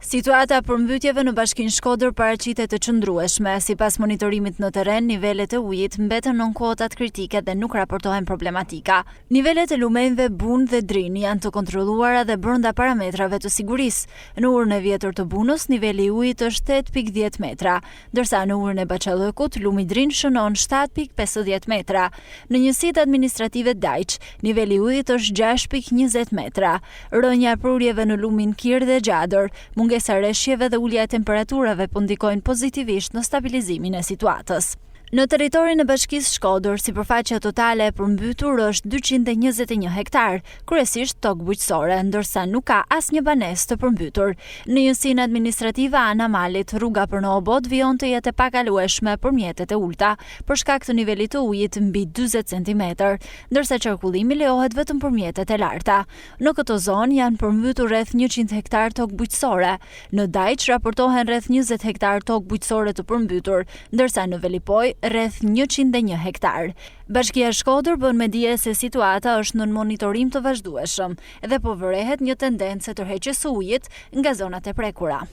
Situata për mbytyjeve në Bashkinë Shkodër paraqitet të çndrueshme. Sipas monitorimit në terren, nivelet e ujit mbeten nën kotat kritike dhe nuk raportohen problematika. Nivelet e lumenjve Bun dhe Drin janë të kontrolluara dhe brenda parametrave të sigurisë. Në urën e vjetër të Bunës, niveli i ujit është 8.10 metra, ndërsa në urën e Baçallëkut, lumi Drin shënon 7.50 metra. Në njësitë administrative Dajç, niveli i ujit është 6.20 metra. Rënja e prurjeve në lumin Kir dhe Gjadër, mungesa rreshjeve dhe ulja e temperaturave po ndikojnë pozitivisht në stabilizimin e situatës. Në territorin e Bashkisë Shkodër, sipërfaqja totale e përmbytur është 221 hektar, kryesisht tokë bujqësore, ndërsa nuk ka asnjë banesë të përmbytur. Në njësinë administrative Ana Malit, rruga për në Obod vijon të jetë e pakalueshme për mjetet e ulta, për shkak të nivelit të ujit mbi 40 cm, ndërsa qarkullimi lejohet vetëm për mjetet e larta. Në këtë zonë janë përmbytur rreth 100 hektar tokë bujqësore. Në Dajç raportohen rreth 20 hektar tokë bujqësore të përmbytur, ndërsa në Velipoj rreth 101 hektar. Bashkia e Shkodër bën me dije se situata është nën monitorim të vazhdueshëm dhe po vërehet një tendencë tërheqjes së ujit nga zonat e prekura.